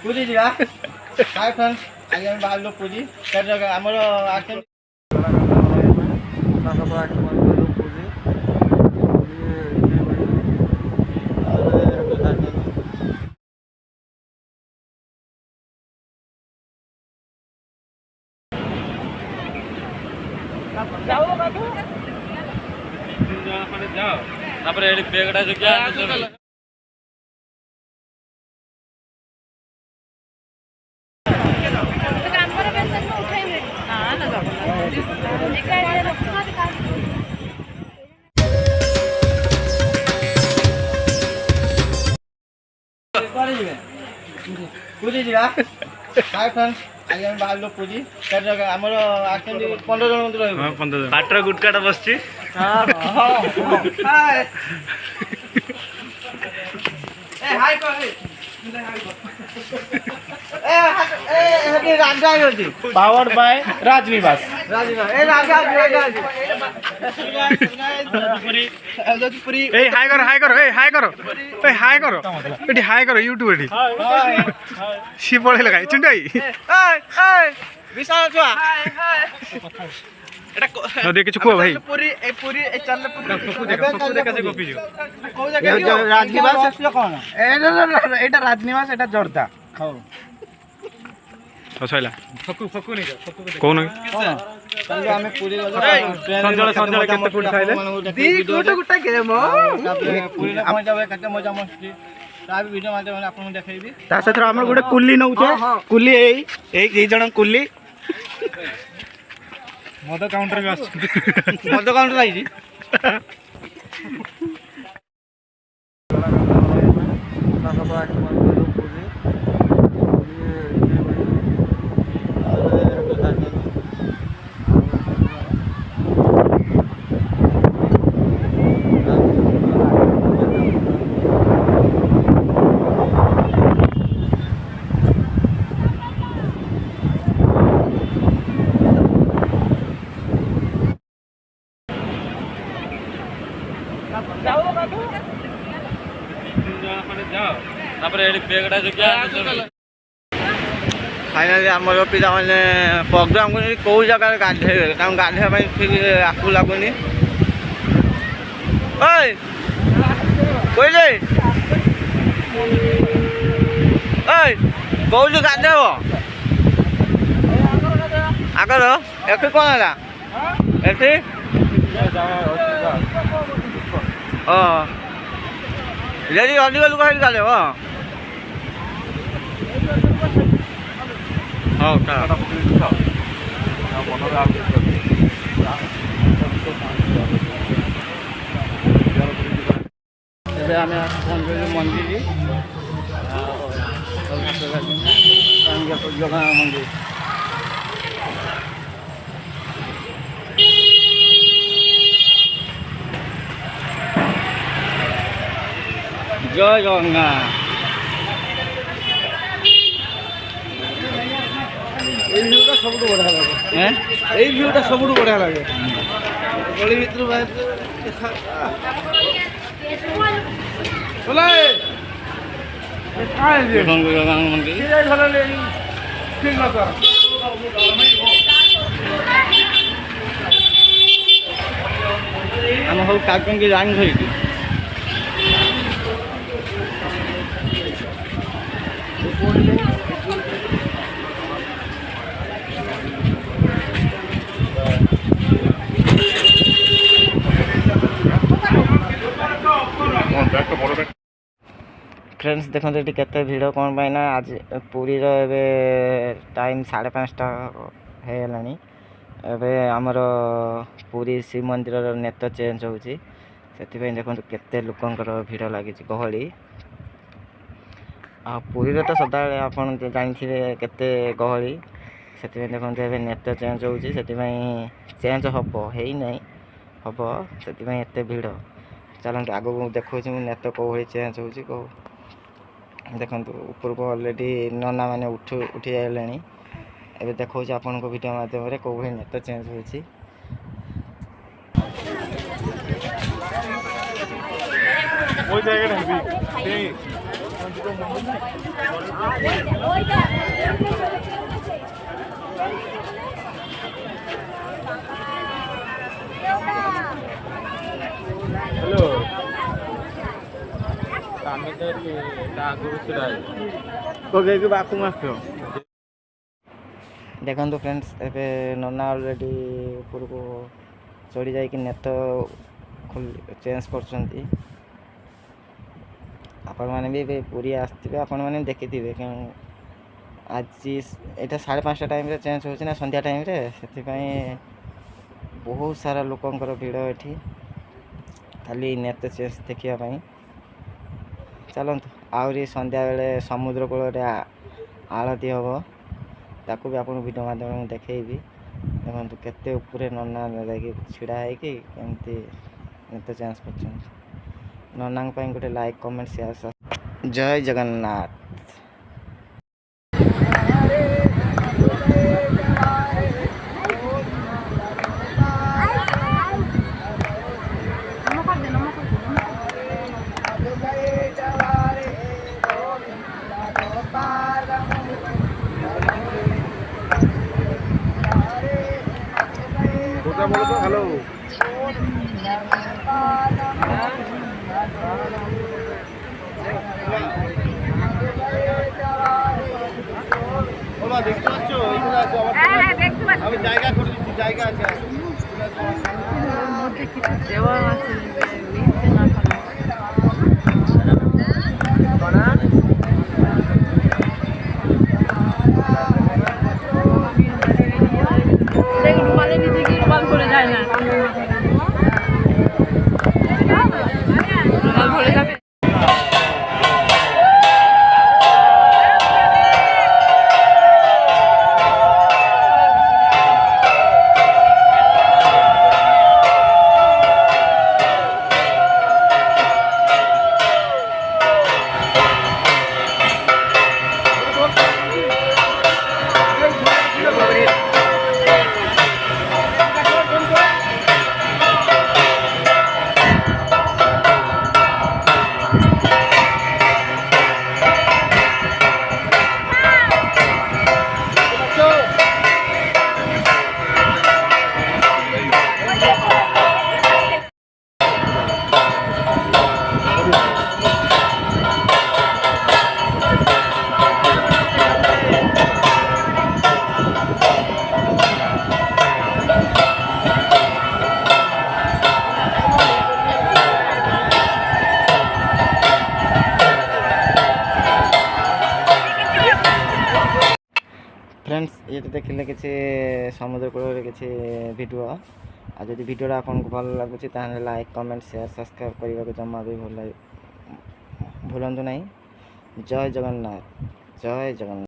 ପୁରୀ ଯିବା। High friends, ଆଜି ଆମେ ବାହାରିଲୁ ପୁରୀ। ଆମର ଆକ୍ଚୁଆଲି ତାପରେ ଏଠି ବେଗଟା ଜଗିଆ ପୁରୀ ଯିବା। ହାଇ ଫ୍ରେଣ୍ଡସ୍, ଆଜି ଆମେ ବାହାରିଲୁ ପୁରୀ। ଆମର ଆକ୍ଚୁଆଲି 15 ଜଣ ମନ୍ଦିର ରହିବ। ବାଟର ଗୁଟକାଟା ବସିଛି। पावर्ड बाय राजनिवास। हाय करो हाय करो हाय करो हाय करो एटी हाय करो यूट्यूब एटी सी पळे लगाई चिंटाई विशाल छुआ এটা দেখি কিছু কো ভাই पूरी ए पूरी ए चल फकु देखा से गोपी जो को जगह राजनिवास असले कोन ए एटा राजनिवास एटा जोरदा खाओ तो सैला फकु फकु नहीं फकु कोन चल हमें पूरी संजळ संजळ केते फुट खाइले दी गोटा गोटा के मो पूरी रे पहुंच जावे कते मजा मस्ती ता वीडियो माध्यम में आपन देखाइबी ता सत्र हमर गुडे कुल्ली नउछे कुल्ली एई जण कुल्ली मद काउंटर में मद काउंटर आई जी तापर एडी बेगडा जगह फाइनली आमर पिला माने प्रोग्राम को को जगह गाधे काम गाधे भाई ठीक आकु लागुनी ओए कोई ले ओए कोउ गाधे हो आगर एके कोन हला एथे ओ रेडी अधिक लोक हेल गाले हो हां का ଏବେ ଆମେ ପହଞ୍ଚିଲୁ ମନ୍ଦିର ଜଗନ୍ନାଥ ମନ୍ଦିର जय जगन्नाथ এই ভিউটা সবুঠু বড়িয়া লাগে হ্যাঁ এই ভিউটা সবুঠু বড়িয়া লাগে গলি ভিতর বাইরে চলে কাই যে জগন্নাথ মন্দির এই ভালো লাগি ঠিক না কর हम सब काकन के जान थई फ्रेंड्स देखो ये केते भिड़ कौन पाई ना आज पुरी टाइम 5:30 होगलानी एबे आमर पुरी शिव मंदिर नेत चेंज होची से देखो केते लोकंकर भिड़ लगी गहली आ पुरी तो सदा आपन जानी केते गहली से देखो नेत चेंज होची चेंज हम है नहीं हम से एत भिड़ चलते आग को देखो नेत कौ भाई चेंज होची कौ देखो ऊपर को अलरेडी नना मैंने उठी जाइले एबे देखो आपन को वीडियो माध्यम रे को भाई नेत चेंज होची वो जगह ହ୍ୟାଲୋ ଆମେ ତ ଏଠି ତା ଆଗରୁ ଛିଡ଼ା ପକେଇକି ବାଥରୁମ୍ ଆସିଥିବ। ଦେଖନ୍ତୁ ଫ୍ରେଣ୍ଡସ୍, ଏବେ ନନା ଅଲରେଡ଼ି ଉପରକୁ ଚଢ଼ି ଯାଇକି ନେତ ଚେଞ୍ଜ କରୁଛନ୍ତି। ଆପଣମାନେ ବି ଏବେ ପୁରୀ ଆସିଥିବେ, ଆପଣମାନେ ଦେଖିଥିବେ। ଆଜି ଏଇଟା 5:30 ଟାଇମ୍ରେ ଚେଞ୍ଜ ହେଉଛି ନା, ସନ୍ଧ୍ୟା ଟାଇମ୍ରେ। ସେଥିପାଇଁ ବହୁତ ସାରା ଲୋକଙ୍କର ଭିଡ଼ ଏଠି ଖାଲି ନେତ ଚେଞ୍ଜ ଦେଖିବା ପାଇଁ। ଚାଲନ୍ତୁ, ଆହୁରି ସନ୍ଧ୍ୟାବେଳେ ସମୁଦ୍ର କୂଳରେ ଆଳତି ହେବ, ତାକୁ ବି ଆପଣଙ୍କୁ ଭିଡ଼ିଓ ମାଧ୍ୟମରେ ମୁଁ ଦେଖେଇବି। ଦେଖନ୍ତୁ କେତେ ଉପରେ ନନା ଯାଇକି ଛିଡ଼ା ହେଇକି କେମିତି ନେତ ଚେଞ୍ଜ କରୁଛନ୍ତି। ନନାଙ୍କ ପାଇଁ ଗୋଟେ ଲାଇକ୍, କମେଣ୍ଟ, ସେୟାର। ଜୟ ଜଗନ୍ନାଥ। হ্যালো দেখতে পাচ্ছ? আমি জায়গা করে দিচ্ছি, জায়গা আছে। দেওয়া আছে রুমালের ভিতরে কি রুমাল করে যায় না, রুমাল ভরে যাবে। फ्रेंड्स, ये तो देखिले किसी समुद्र कूल किसी वीडियो। आ जदि वीडियोटा आपको भल लगुच लाइक, कमेंट, शेयर, सब्सक्राइब करने को जमा भी भूलु नहीं। जय जगन्नाथ, जय जगन्नाथ।